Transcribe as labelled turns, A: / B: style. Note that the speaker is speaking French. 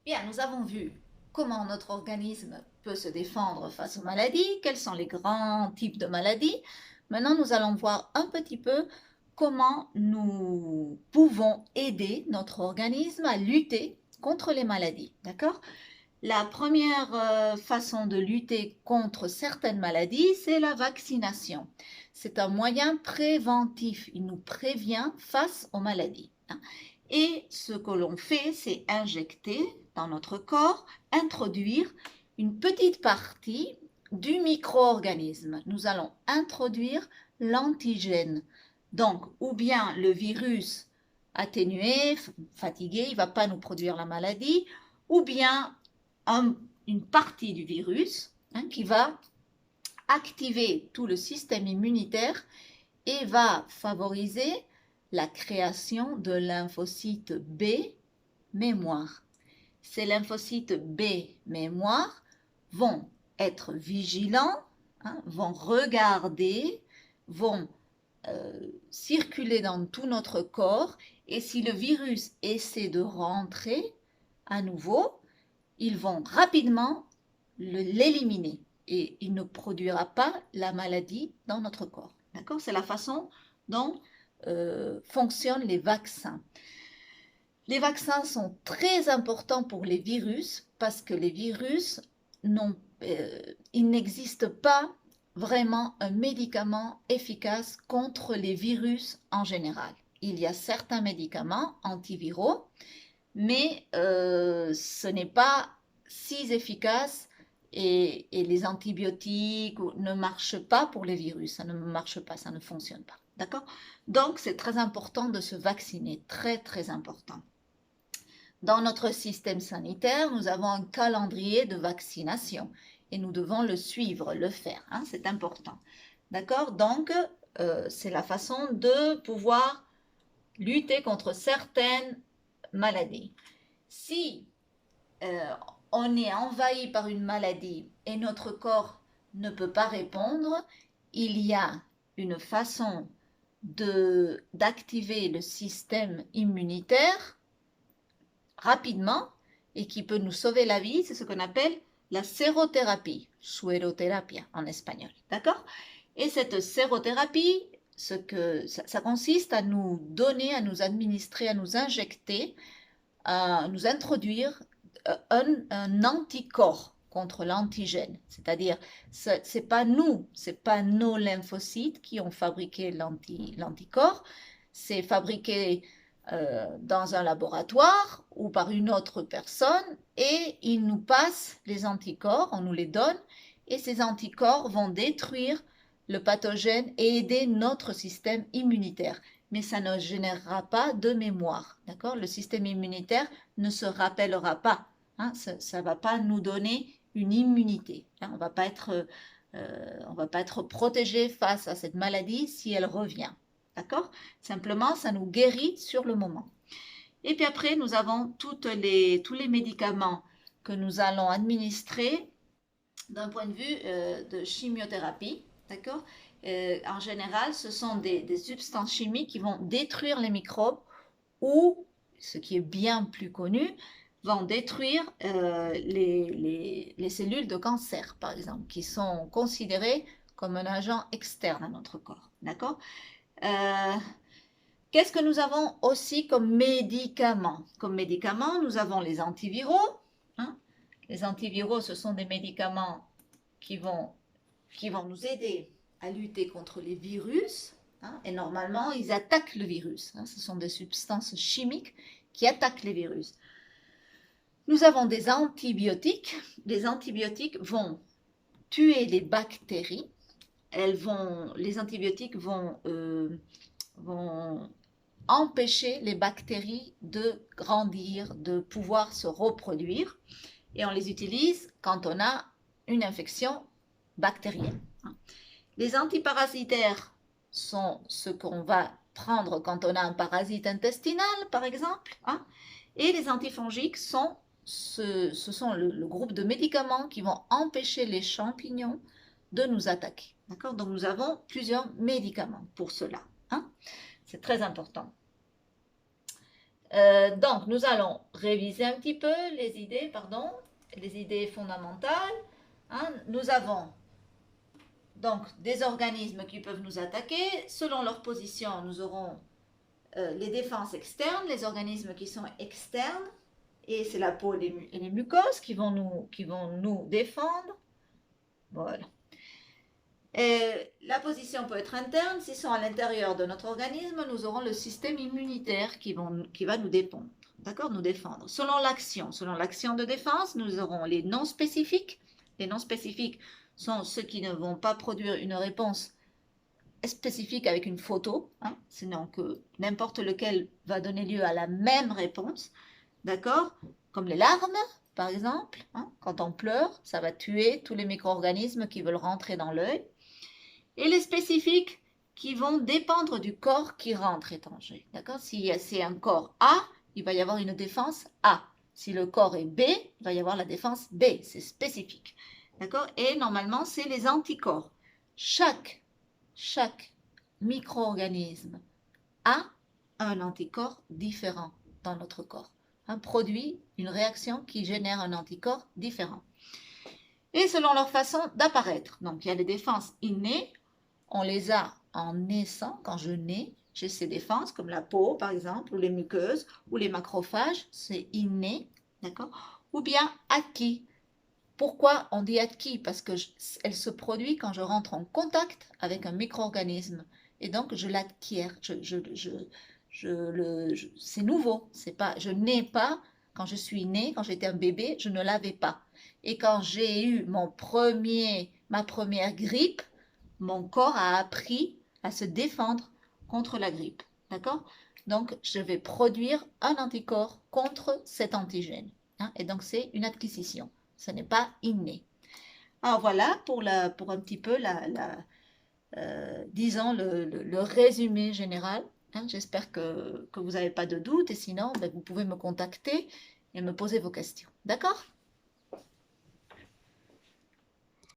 A: Bien, nous avons vu comment notre organisme peut se défendre face aux maladies, quels sont les grands types de maladies. Maintenant, nous allons voir un petit peu comment nous pouvons aider notre organisme à lutter contre les maladies. D'accord? La première façon de lutter contre certaines maladies, c'est la vaccination. C'est un moyen préventif. Il nous prévient face aux maladies. Et ce que l'on fait, c'est injecter dans notre corps, introduire une petite partie du micro-organisme. Nous allons introduire l'antigène. Donc, ou bien le virus atténué, fatigué, il ne va pas nous produire la maladie, ou bien une partie du virus qui va activer tout le système immunitaire et va favoriser la création de lymphocytes B mémoire. Ces lymphocytes B mémoire vont être vigilants, vont regarder, vont circuler dans tout notre corps, et si le virus essaie de rentrer à nouveau, ils vont rapidement l'éliminer et il ne produira pas la maladie dans notre corps. D'accord? C'est la façon dont fonctionnent les vaccins. Les vaccins sont très importants pour les virus parce que les virus, il n'existe pas vraiment un médicament efficace contre les virus en général. Il y a certains médicaments antiviraux, mais ce n'est pas si efficace et les antibiotiques ne marchent pas pour les virus. Ça ne marche pas, ça ne fonctionne pas. D'accord? Donc, c'est très important de se vacciner, très très important. Dans notre système sanitaire, nous avons un calendrier de vaccination et nous devons le suivre, le faire. C'est important. D'accord? Donc, c'est la façon de pouvoir lutter contre certaines maladies. Si on est envahi par une maladie et notre corps ne peut pas répondre, il y a une façon d'activer le système immunitaire rapidement et qui peut nous sauver la vie, c'est ce qu'on appelle la sérothérapie, sueroterapia en espagnol, d'accord? Et cette sérothérapie, ça consiste à nous donner, à nous administrer, à nous injecter, à nous introduire un anticorps contre l'antigène. C'est-à-dire, c'est pas nous, c'est pas nos lymphocytes qui ont fabriqué l'anticorps, c'est fabriqué dans un laboratoire ou par une autre personne et ils nous passent les anticorps, on nous les donne et ces anticorps vont détruire le pathogène et aider notre système immunitaire. Mais ça ne générera pas de mémoire, d'accord? Le système immunitaire ne se rappellera pas, ça ne va pas nous donner une immunité. On ne va pas être protégé face à cette maladie si elle revient. D'accord? Simplement, ça nous guérit sur le moment. Et puis après, nous avons tous les médicaments que nous allons administrer d'un point de vue de chimiothérapie. D'accord? En général, ce sont des substances chimiques qui vont détruire les microbes ou, ce qui est bien plus connu, vont détruire les cellules de cancer, par exemple, qui sont considérées comme un agent externe à notre corps. D'accord? Qu'est-ce que nous avons aussi comme médicaments? Comme médicaments, nous avons les antiviraux. Les antiviraux, ce sont des médicaments qui vont nous aider à lutter contre les virus. Et normalement, ils attaquent le virus. Ce sont des substances chimiques qui attaquent les virus. Nous avons des antibiotiques. Les antibiotiques vont tuer les bactéries. Les antibiotiques vont empêcher les bactéries de grandir, de pouvoir se reproduire. Et on les utilise quand on a une infection bactérienne. Les antiparasitaires sont ce qu'on va prendre quand on a un parasite intestinal, par exemple. Et les antifongiques ce sont le groupe de médicaments qui vont empêcher les champignons de nous attaquer. D'accord? Donc nous avons plusieurs médicaments pour cela. C'est très important. Donc, nous allons réviser un petit peu les idées, pardon, les idées fondamentales. Hein. Nous avons donc des organismes qui peuvent nous attaquer. Selon leur position, nous aurons les défenses externes, les organismes qui sont externes, et c'est la peau et les mucoses qui vont nous défendre. Voilà. Et la position peut être interne. S'ils sont à l'intérieur de notre organisme, nous aurons le système immunitaire qui va nous défendre. D'accord, nous défendre. Selon l'action de défense, nous aurons les non spécifiques. Les non spécifiques sont ceux qui ne vont pas produire une réponse spécifique avec une photo, hein, sinon que n'importe lequel va donner lieu à la même réponse. D'accord, comme les larmes, par exemple. Hein, quand on pleure, ça va tuer tous les micro-organismes qui veulent rentrer dans l'œil. Et les spécifiques qui vont dépendre du corps qui rentre étranger. D'accord? Si c'est un corps A, il va y avoir une défense A. Si le corps est B, il va y avoir la défense B. C'est spécifique. D'accord? Et normalement, c'est les anticorps. Chaque micro-organisme a un anticorps différent dans notre corps. Un produit, une réaction qui génère un anticorps différent. Et selon leur façon d'apparaître. Donc, il y a les défenses innées. On les a en naissant, quand je nais, j'ai ces défenses, comme la peau, par exemple, ou les muqueuses, ou les macrophages, c'est inné, d'accord? Ou bien acquis. Pourquoi on dit acquis? Parce qu'elle se produit quand je rentre en contact avec un micro-organisme. Et donc, je l'acquiers. C'est nouveau. Je n'ai pas, quand je suis née, quand j'étais un bébé, je ne l'avais pas. Et quand j'ai eu ma première grippe, mon corps a appris à se défendre contre la grippe. D'accord? Donc, je vais produire un anticorps contre cet antigène. Hein, et donc, c'est une acquisition. Ce n'est pas inné. Alors voilà pour un petit peu disons le résumé général. Hein, j'espère que vous n'avez pas de doute et sinon, ben, vous pouvez me contacter et me poser vos questions. D'accord?